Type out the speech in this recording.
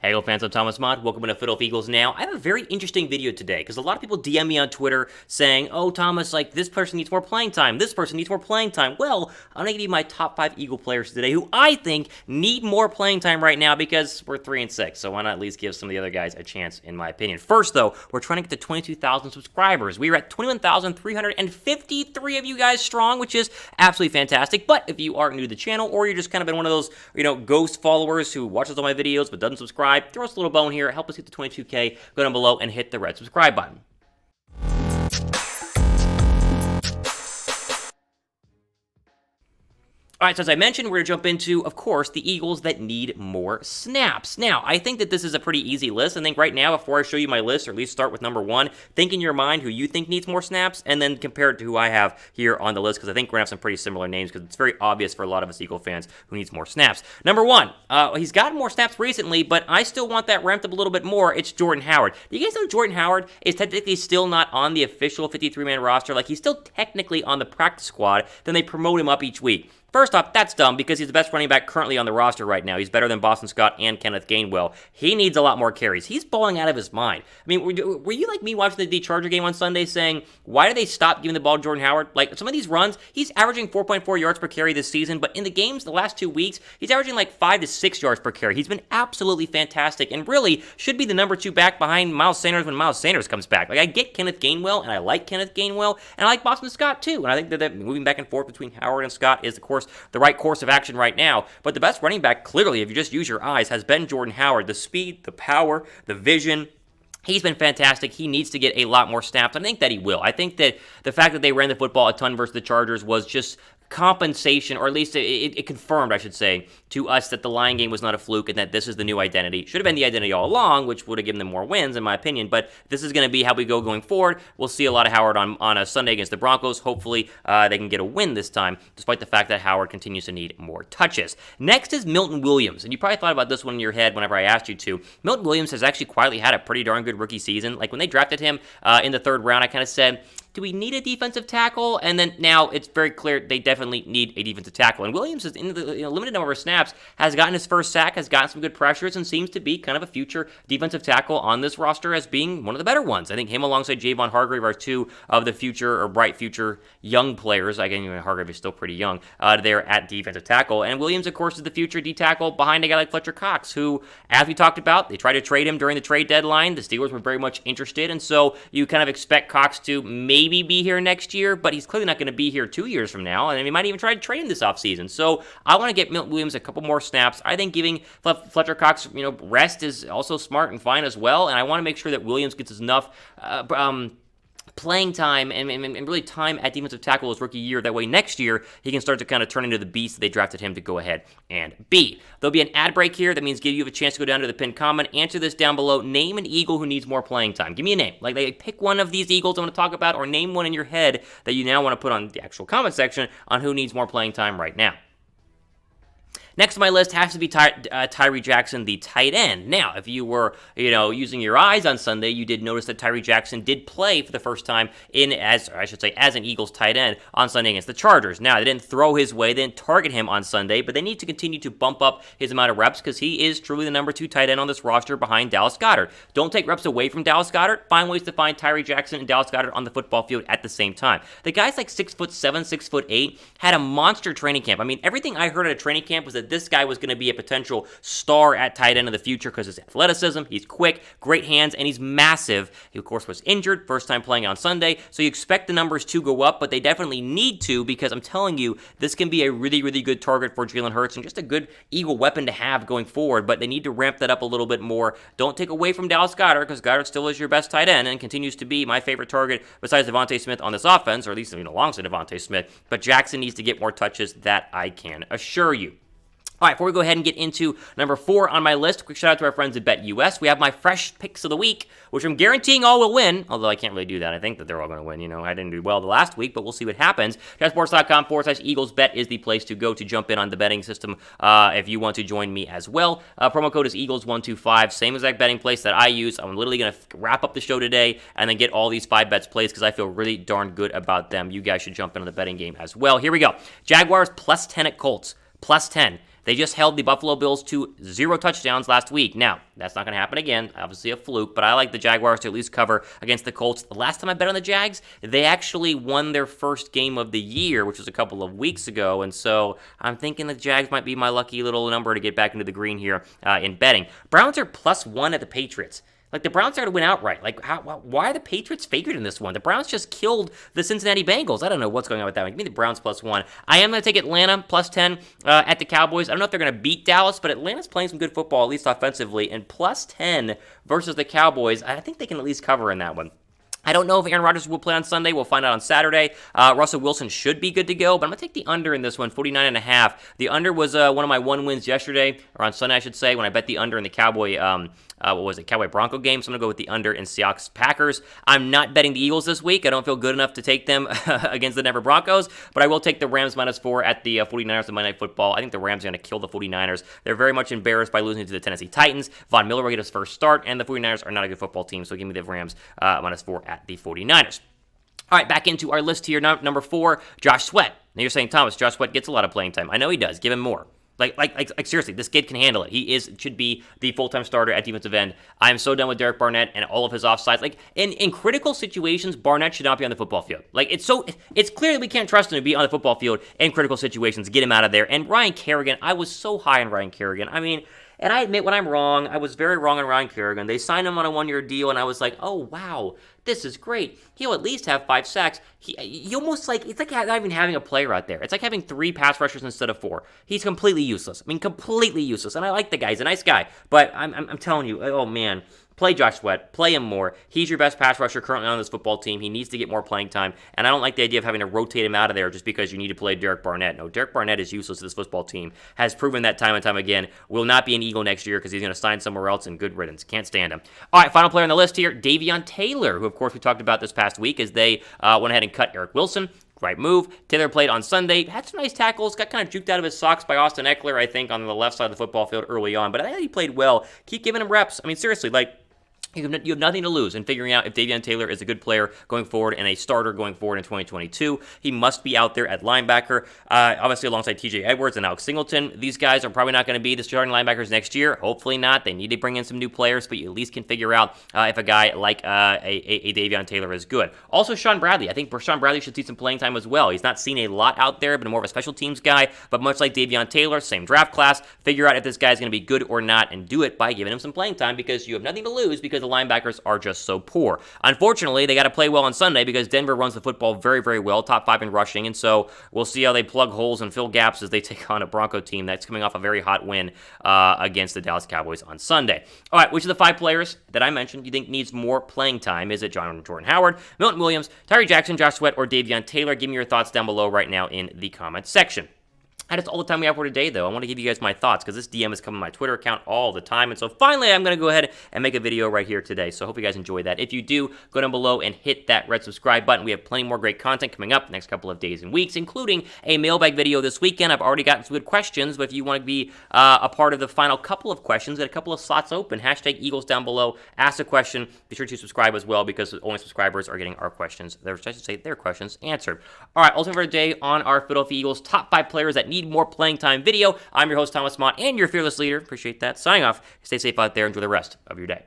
Hey, Eagle fans, I'm Thomas Mott. Welcome to Fiddle Eagles Now. I have a very interesting video today because a lot of people DM me on Twitter saying, oh, Thomas, like, this person needs more playing time. This person needs more playing time. Well, I'm going to give you my top 5 Eagle players today who I think need more playing time right now because we're 3-6. So why not at least give some of the other guys a chance, in my opinion. First, though, we're trying to get to 22,000 subscribers. We are at 21,353 of you guys strong, which is absolutely fantastic. But if you are new to the channel or you're just kind of been one of those, ghost followers who watches all my videos but doesn't subscribe, throw us a little bone here, help us hit the 22K, go down below and hit the red subscribe button. All right, so as I mentioned, we're going to jump into, of course, the Eagles that need more snaps. Now, I think that this is a pretty easy list. I think right now, before I show you my list, or at least start with number 1, think in your mind who you think needs more snaps, and then compare it to who I have here on the list, because I think we're going to have some pretty similar names, because it's very obvious for a lot of us Eagle fans who needs more snaps. Number 1, he's gotten more snaps recently, but I still want that ramped up a little bit more. It's Jordan Howard. Do you guys know Jordan Howard is technically still not on the official 53-man roster? Like, he's still technically on the practice squad, then they promote him up each week. First off, that's dumb because he's the best running back currently on the roster right now. He's better than Boston Scott and Kenneth Gainwell. He needs a lot more carries. He's balling out of his mind. I mean, were you like me watching the Charger game on Sunday saying, why do they stop giving the ball to Jordan Howard? Like, some of these runs, he's averaging 4.4 yards per carry this season, but in the games the last 2 weeks, he's averaging like 5 to 6 yards per carry. He's been absolutely fantastic and really should be the number 2 back behind Miles Sanders when Miles Sanders comes back. Like, I get Kenneth Gainwell, and I like Kenneth Gainwell, and I like Boston Scott too. And I think that moving back and forth between Howard and Scott is, of course, the right course of action right now, but the best running back, clearly, if you just use your eyes, has been Jordan Howard. The speed, the power, the vision. He's been fantastic. He needs to get a lot more snaps. I think that he will. I think that the fact that they ran the football a ton versus the Chargers was just compensation, or at least it confirmed, I should say, to us that the Lion game was not a fluke and that this is the new identity. Should have been the identity all along, which would have given them more wins, in my opinion, but this is going to be how we go going forward. We'll see a lot of Howard on a Sunday against the Broncos. Hopefully, they can get a win this time, despite the fact that Howard continues to need more touches. Next is Milton Williams, and you probably thought about this one in your head whenever I asked you to. Milton Williams has actually quietly had a pretty darn good rookie season. Like, when they drafted him in the 3rd round, I kind of said, do we need a defensive tackle? And then now it's very clear they definitely need a defensive tackle. And Williams, is in the limited number of snaps, has gotten his first sack, has gotten some good pressures, and seems to be kind of a future defensive tackle on this roster as being one of the better ones. I think him alongside Javon Hargrave are 2 of the future, or bright future, young players. Again, Hargrave is still pretty young there at defensive tackle. And Williams, of course, is the future D-tackle behind a guy like Fletcher Cox, who, as we talked about, they tried to trade him during the trade deadline. The Steelers were very much interested, and so you kind of expect Cox to maybe be here next year, but he's clearly not going to be here 2 years from now, and he might even try to trade him this offseason. So I want to get Milton Williams a couple more snaps. I think giving Fletcher Cox, rest is also smart and fine as well, and I want to make sure that Williams gets enough playing time and really time at defensive tackle his rookie year. That way next year he can start to kind of turn into the beast that they drafted him to go ahead and be. There'll be an ad break here. That means give you a chance to go down to the pinned comment, answer this down below. Name an Eagle who needs more playing time. Give me a name. Like, pick one of these Eagles I want to talk about, or name one in your head that you now want to put on the actual comment section on who needs more playing time right now. Next on my list has to be Tyree Jackson, the tight end. Now, if you were, using your eyes on Sunday, you did notice that Tyree Jackson did play for the first time as an Eagles tight end on Sunday against the Chargers. Now, they didn't throw his way, they didn't target him on Sunday, but they need to continue to bump up his amount of reps because he is truly the number 2 tight end on this roster behind Dallas Goedert. Don't take reps away from Dallas Goedert. Find ways to find Tyree Jackson and Dallas Goedert on the football field at the same time. The guy's like 6'7", 6'8", had a monster training camp. I mean, everything I heard at a training camp was that this guy was going to be a potential star at tight end in the future because of his athleticism. He's quick, great hands, and he's massive. He, of course, was injured, first time playing on Sunday, so you expect the numbers to go up, but they definitely need to because I'm telling you, this can be a really, really good target for Jalen Hurts and just a good Eagle weapon to have going forward, but they need to ramp that up a little bit more. Don't take away from Dallas Goedert because Goedert still is your best tight end and continues to be my favorite target besides Devontae Smith on this offense, or at least alongside Devontae Smith, but Jackson needs to get more touches, that I can assure you. All right, before we go ahead and get into number 4 on my list, quick shout out to our friends at BetUS. We have my fresh picks of the week, which I'm guaranteeing all will win, although I can't really do that. I think that they're all going to win. I didn't do well the last week, but we'll see what happens. DraftSports.com/EaglesBet is the place to go to jump in on the betting system if you want to join me as well. Promo code is Eagles125, same exact betting place that I use. I'm literally going to wrap up the show today and then get all these 5 bets placed because I feel really darn good about them. You guys should jump in on the betting game as well. Here we go. Jaguars +10 at Colts. +10. They just held the Buffalo Bills to 0 touchdowns last week. Now, that's not going to happen again. Obviously a fluke, but I like the Jaguars to at least cover against the Colts. The last time I bet on the Jags, they actually won their first game of the year, which was a couple of weeks ago, and so I'm thinking the Jags might be my lucky little number to get back into the green here in betting. Browns are +1 at the Patriots. Like, the Browns are going to win outright. Like, why are the Patriots favored in this one? The Browns just killed the Cincinnati Bengals. I don't know what's going on with that. Give me the Browns +1. I am going to take Atlanta +10 at the Cowboys. I don't know if they're going to beat Dallas, but Atlanta's playing some good football, at least offensively. And +10 versus the Cowboys, I think they can at least cover in that one. I don't know if Aaron Rodgers will play on Sunday. We'll find out on Saturday. Russell Wilson should be good to go, but I'm going to take the under in this one, 49.5. The under was one of my one wins yesterday, or on Sunday, I should say, when I bet the under in the Cowboy Cowboy-Bronco game, so I'm going to go with the under in Seahawks-Packers. I'm not betting the Eagles this week. I don't feel good enough to take them against the Denver Broncos, but I will take the Rams -4 at the 49ers on Monday Night Football. I think the Rams are going to kill the 49ers. They're very much embarrassed by losing to the Tennessee Titans. Von Miller will get his first start, and the 49ers are not a good football team, so give me the Rams -4 at the 49ers. All right, back into our list here. Number 4, Josh Sweat. Now you're saying, Thomas, Josh Sweat gets a lot of playing time. I know he does. Give him more. Like seriously, this kid can handle it. He should be the full-time starter at defensive end. I'm so done with Derek Barnett and all of his offsides. Like, in critical situations, Barnett should not be on the football field. Like, it's clear that we can't trust him to be on the football field in critical situations. Get him out of there. And Ryan Kerrigan, I was so high on Ryan Kerrigan. I mean, and I admit when I'm wrong, I was very wrong on Ryan Kerrigan. They signed him on a 1-year deal, and I was like, oh, wow, this is great. He'll at least have 5 sacks. He almost like, it's like not even having a player out there. It's like having 3 pass rushers instead of 4. He's completely useless. I mean, completely useless. And I like the guy. He's a nice guy. But I'm telling you, oh, man. Play Josh Sweat. Play him more. He's your best pass rusher currently on this football team. He needs to get more playing time. And I don't like the idea of having to rotate him out of there just because you need to play Derek Barnett. No, Derek Barnett is useless to this football team. Has proven that time and time again. Will not be an Eagle next year because he's going to sign somewhere else, and good riddance. Can't stand him. All right, final player on the list here, Davion Taylor, who, of course, we talked about this past week as they went ahead and cut Eric Wilson. Right move. Taylor played on Sunday. Had some nice tackles. Got kind of juked out of his socks by Austin Eckler, I think, on the left side of the football field early on. But I think he played well. Keep giving him reps. I mean, seriously, like, you have nothing to lose in figuring out if Davion Taylor is a good player going forward and a starter going forward in 2022. He must be out there at linebacker, obviously alongside TJ Edwards and Alex Singleton. These guys are probably not going to be the starting linebackers next year. Hopefully not. They need to bring in some new players, but you at least can figure out if a guy like a Davion Taylor is good. Also, Sean Bradley. I think Sean Bradley should see some playing time as well. He's not seen a lot out there, but more of a special teams guy. But much like Davion Taylor, same draft class. Figure out if this guy's going to be good or not, and do it by giving him some playing time because you have nothing to lose because the linebackers are just so poor. Unfortunately, they got to play well on Sunday because Denver runs the football very, very well, top 5 in rushing, and so we'll see how they plug holes and fill gaps as they take on a Bronco team that's coming off a very hot win against the Dallas Cowboys on Sunday. All right, which of the 5 players that I mentioned you think needs more playing time? Is it Jordan Howard, Milton Williams, Tyree Jackson, Josh Sweat, or Davion Taylor? Give me your thoughts down below right now in the comments section. That is all the time we have for today, though. I want to give you guys my thoughts because this DM is coming to my Twitter account all the time. And so finally, I'm going to go ahead and make a video right here today. So I hope you guys enjoy that. If you do, go down below and hit that red subscribe button. We have plenty more great content coming up the next couple of days and weeks, including a mailbag video this weekend. I've already gotten some good questions, but if you want to be a part of the final couple of questions, a couple of slots open, hashtag Eagles down below. Ask a question. Be sure to subscribe as well because only subscribers are getting our questions, I should say their questions answered. All right, ultimate for today on our Philadelphia Eagles top 5 players that need more playing time video. I'm your host, Thomas Mott, and your fearless leader. Appreciate that. Signing off. Stay safe out there. Enjoy the rest of your day.